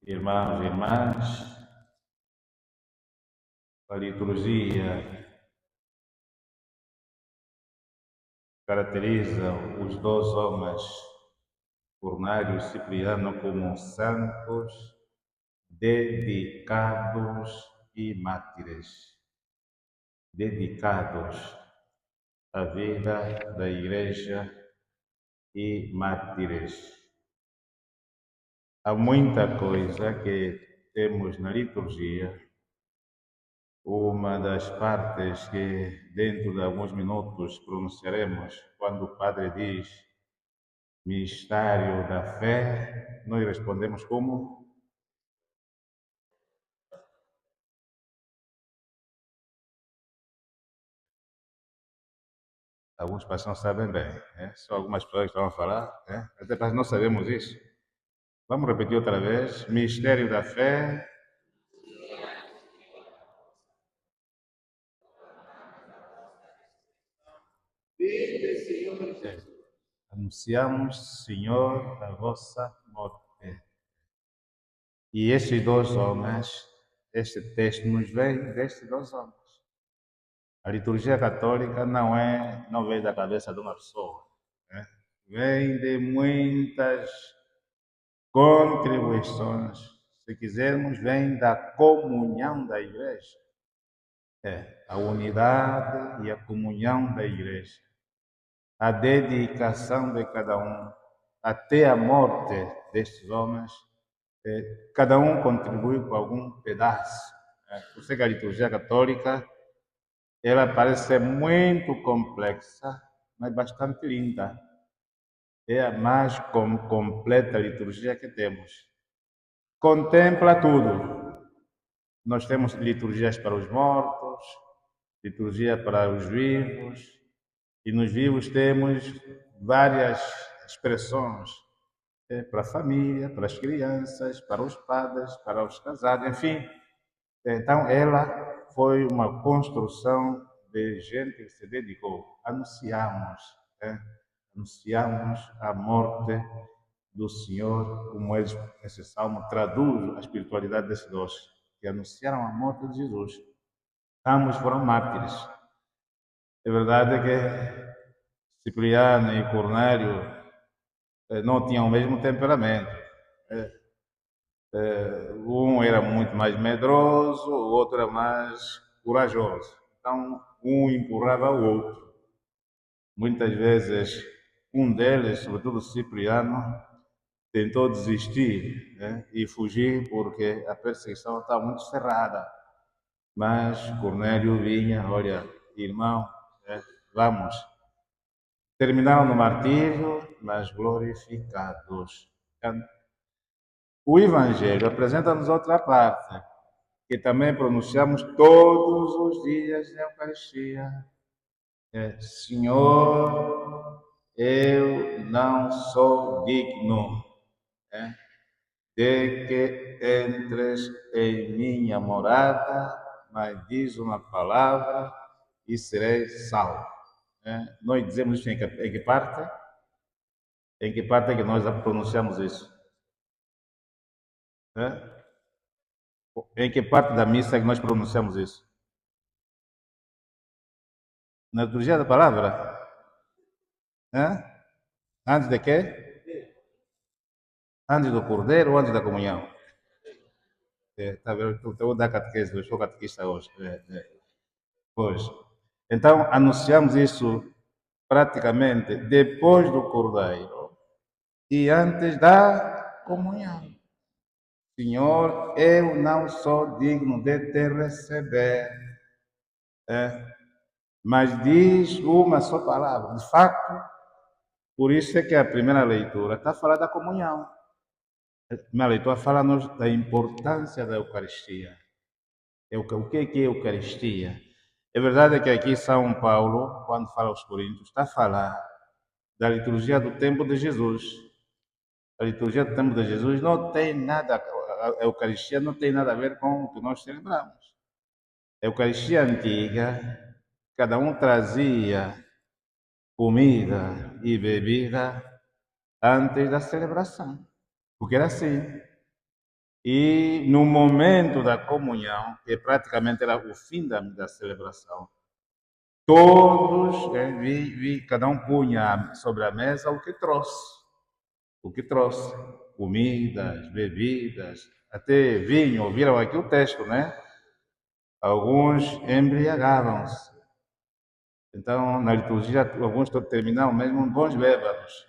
Irmãos e irmãs, a liturgia caracteriza os dois homens, Cornélio e Cipriano, como santos, dedicados e mártires, dedicados à vida da Igreja e mártires. Há muita coisa que temos na liturgia. Uma das partes que dentro de alguns minutos pronunciaremos, quando o Padre diz mistério da fé, nós respondemos como? Alguns pais não sabem bem, só algumas pessoas estão a falar, até para não sabemos isso. Vamos repetir outra vez, mistério da fé. Anunciamos, Senhor, a vossa morte. E estes dois homens, este texto nos vem destes dois homens. A liturgia católica não vem da cabeça de uma pessoa, né? Vem de muitas contribuições. Se quisermos, vem da comunhão da igreja. A unidade e a comunhão da igreja. A dedicação de cada um, até a morte destes homens, cada um contribui com algum pedaço. Por isso que a liturgia católica ela parece ser muito complexa, mas bastante linda. É a mais completa liturgia que temos. Contempla tudo. Nós temos liturgias para os mortos, liturgia para os vivos, e nos vivos temos várias expressões para a família, para as crianças, para os padres, para os casados, enfim. Então, ela foi uma construção de gente que se dedicou. Anunciamos a morte do Senhor, como esse salmo traduz a espiritualidade desses dois, que anunciaram a morte de Jesus. Ambos foram mártires. É verdade que Cipriano e Cornélio não tinham o mesmo temperamento. Um era muito mais medroso, o outro era mais corajoso. Então, um empurrava o outro. Muitas vezes, um deles, sobretudo Cipriano, tentou desistir, e fugir porque a perseguição estava muito cerrada. Mas Cornélio vinha, olha, irmão, vamos. Terminaram no martírio, mas glorificados. O Evangelho apresenta-nos outra parte, que também pronunciamos todos os dias na Eucaristia. Senhor, eu não sou digno de que entres em minha morada, mas diz uma palavra e serei salvo. Nós dizemos isso em que parte? Em que parte é que nós pronunciamos isso? Em que parte da missa é que nós pronunciamos isso? Na liturgia da palavra? Antes de quê? Antes do cordeiro ou antes da comunhão? Tá vendo? Eu vou dar catequese, eu sou catequista hoje. Pois. Então, anunciamos isso praticamente depois do cordeiro e antes da comunhão. Senhor, eu não sou digno de te receber, mas diz uma só palavra. De facto, por isso é que a primeira leitura está falando da comunhão. A primeira leitura fala-nos da importância da Eucaristia. O que é Eucaristia? É verdade que aqui São Paulo, quando fala aos Coríntios, está a falar da liturgia do tempo de Jesus. A liturgia do tempo de Jesus não tem nada, a Eucaristia não tem nada a ver com o que nós celebramos. A Eucaristia antiga, cada um trazia comida e bebida antes da celebração. Porque era assim. E no momento da comunhão, que praticamente era o fim da celebração, todos, cada um punha sobre a mesa o que trouxe. O que trouxe. Comidas, bebidas, até vinho. Ouviram aqui o texto, né? Alguns embriagavam-se. Então, na liturgia, alguns terminavam mesmo bons bêbados.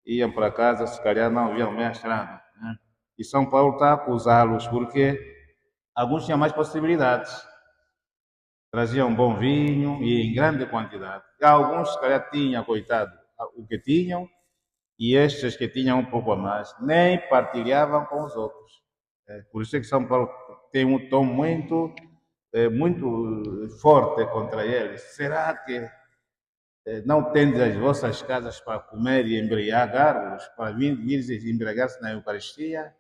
Iam para casa, se calhar não haviam mestrado. Né? E São Paulo está a acusá-los porque alguns tinham mais possibilidades. Traziam bom vinho e em grande quantidade. E alguns, se calhar, tinham, coitado, o que tinham, e estes que tinham um pouco a mais nem partilhavam com os outros. Por isso é que São Paulo tem um tom muito forte contra eles. Será que não tendes as vossas casas para comer e embriagar-vos, para vir embriagar-se na Eucaristia?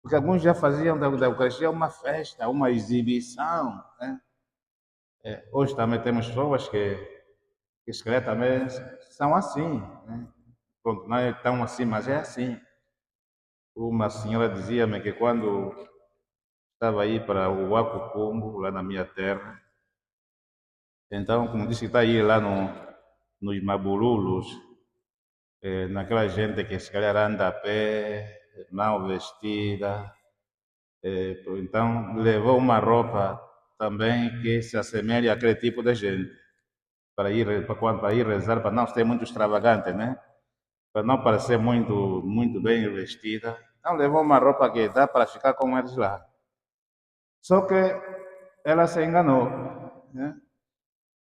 Porque alguns já faziam da Eucaristia uma festa, uma exibição. Né? Hoje também temos pessoas que se calhar também são assim. Né? Pronto, não é tão assim, mas é assim. Uma senhora dizia-me que quando estava aí para o Acucumbo, lá na minha terra, então, como disse que está aí lá nos Mabululos, naquela gente que se calhar anda a pé, mal vestida, então levou uma roupa também que se assemelha àquele tipo de gente, para ir rezar, para não ser muito extravagante, né? Para não parecer muito bem vestida. Então levou uma roupa que dá para ficar com eles lá. Só que ela se enganou. Né?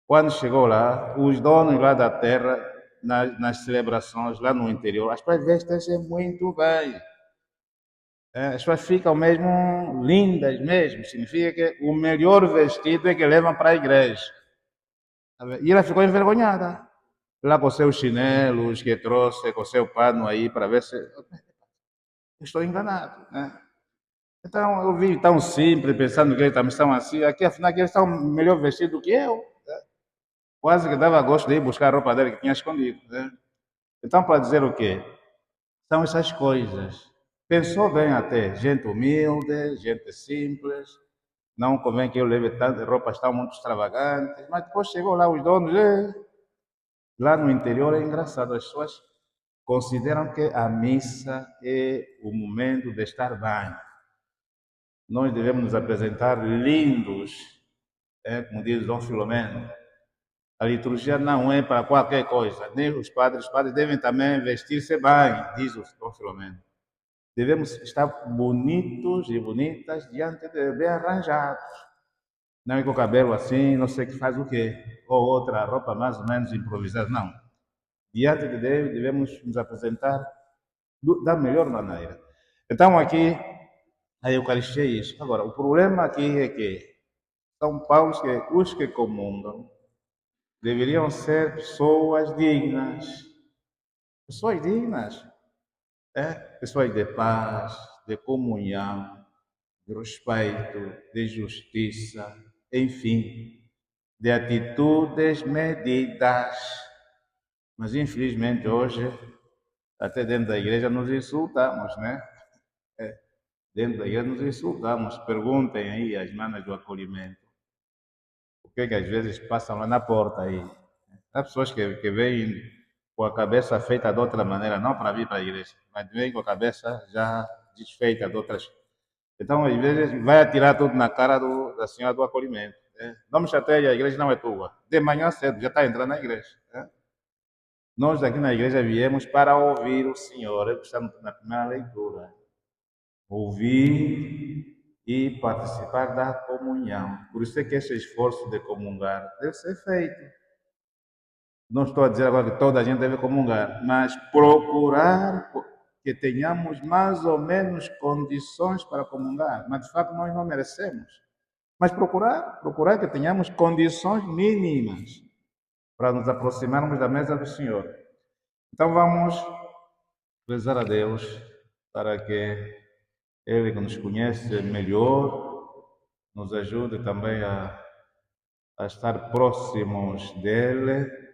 Quando chegou lá, os donos lá da terra, nas celebrações lá no interior, as pessoas vestem-se muito bem. As pessoas ficam mesmo lindas mesmo. Significa que o melhor vestido é que levam para a igreja. E ela ficou envergonhada. Lá com seus chinelos que trouxe, com seu pano aí, para ver se... Estou enganado. Né? Então eu vi tão simples, pensando que eles também estão assim. Aqui, afinal, eles estão melhor vestidos do que eu. Quase que dava gosto de ir buscar a roupa dele que tinha escondido. Né? Então, para dizer o quê? São essas coisas. Pensou bem até, gente humilde, gente simples, não convém que eu leve tantas roupas tão muito extravagantes, mas depois chegou lá os donos, lá no interior é engraçado, as pessoas consideram que a missa é o momento de estar bem. Nós devemos nos apresentar lindos, como diz Dom Filomeno. A liturgia não é para qualquer coisa, nem os padres devem também vestir-se bem, diz o Dom Filomeno. Devemos estar bonitos e bonitas diante de bem arranjados. Não é com o cabelo assim, não sei que faz o quê, ou outra roupa mais ou menos improvisada, não. Diante de Deus devemos nos apresentar da melhor maneira. Então aqui a Eucaristia é isso. Agora, o problema aqui é que São Paulo, que os que comungam, deveriam ser pessoas dignas. Pessoas dignas. Pessoas de paz, de comunhão, de respeito, de justiça, enfim, de atitudes medidas. Mas infelizmente hoje, até dentro da igreja nos insultamos, né? Dentro da igreja nos insultamos. Perguntem aí às manas do acolhimento. O que é que às vezes passam lá na porta aí? Há pessoas que vêm com a cabeça feita de outra maneira, não para vir para a igreja, mas vêm com a cabeça já desfeita de outras. Então, às vezes, vai atirar tudo na cara da senhora do acolhimento. Né? Não me chateia, a igreja não é tua. De manhã cedo, já está entrando na igreja. Né? Nós aqui na igreja viemos para ouvir o Senhor, é o que estamos na primeira leitura. Ouvir e participar da comunhão. Por isso é que esse esforço de comungar deve ser feito. Não estou a dizer agora que toda a gente deve comungar, mas procurar que tenhamos mais ou menos condições para comungar. Mas de fato nós não merecemos. Mas procurar que tenhamos condições mínimas para nos aproximarmos da mesa do Senhor. Então vamos rezar a Deus para que Ele que nos conhece melhor nos ajude também a estar próximos dEle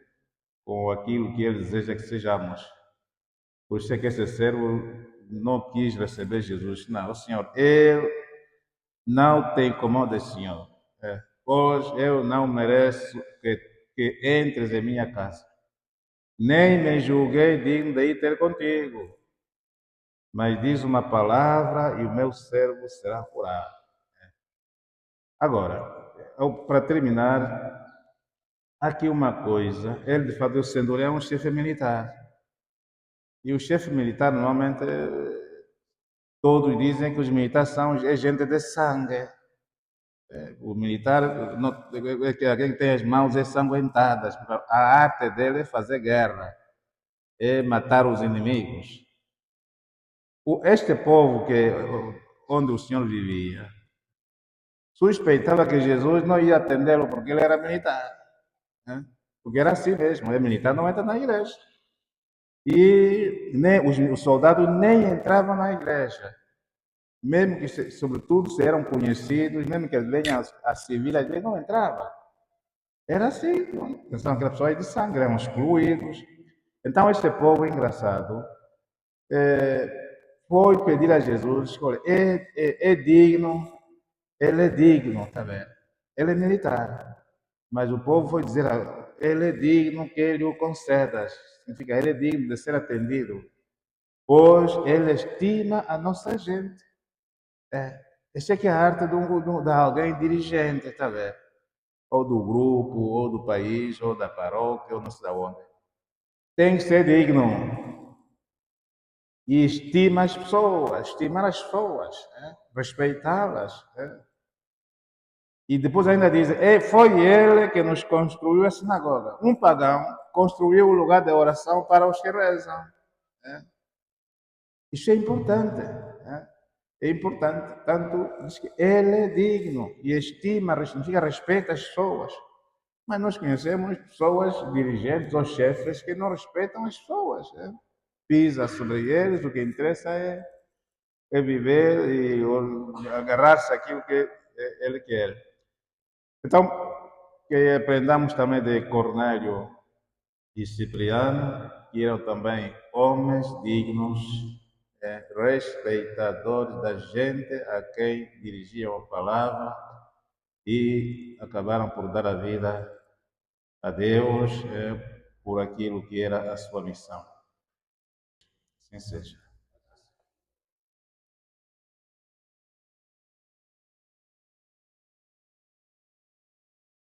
com aquilo que Ele deseja que sejamos. Por isso é que esse servo não quis receber Jesus. Não, Senhor, eu não tenho comando, Senhor. Hoje eu não mereço que entres em minha casa. Nem me julguei digno de ir ter contigo. Mas diz uma palavra e o meu servo será curado. Agora, para terminar, aqui uma coisa. Ele, de fato, o centurião é um chefe militar. E o chefe militar, normalmente, todos dizem que os militares são gente de sangue. O militar é que alguém tem as mãos ensanguentadas. A arte dele é fazer guerra, é matar os inimigos. Este povo onde o Senhor vivia suspeitava que Jesus não ia atendê-lo porque ele era militar, né? Porque era assim mesmo, é militar não entra na igreja. E nem, os soldados nem entravam na igreja, mesmo que, sobretudo, se eram conhecidos, mesmo que eles venham a civil, às vezes não entravam. Era assim, pensavam que as pessoas de sangue eram excluídos. Então, este povo engraçado foi pedir a Jesus: olha, é digno, ele é digno, tá vendo? Ele é militar. Mas o povo foi dizer: ele é digno que ele o conceda. Significa, ele é digno de ser atendido, pois ele estima a nossa gente. Essa é que é a arte de alguém dirigente, tá vendo? Ou do grupo, ou do país, ou da paróquia, ou não sei de onde. Tem que ser digno. E estimar as pessoas, né? Respeitá-las. Né? E depois ainda diz: foi ele que nos construiu a sinagoga. Um pagão construiu o lugar de oração para os que rezam. Né? Isso é importante. Né? É importante. Tanto diz que ele é digno e estima, significa respeita as pessoas. Mas nós conhecemos pessoas, dirigentes ou chefes, que não respeitam as pessoas. Né? Pisa sobre eles, o que interessa é viver e agarrar-se àquilo que ele quer. Então, que aprendamos também de Cornélio e Cipriano, que eram também homens dignos, respeitadores da gente a quem dirigiam a palavra e acabaram por dar a vida a Deus por aquilo que era a sua missão. Assim seja.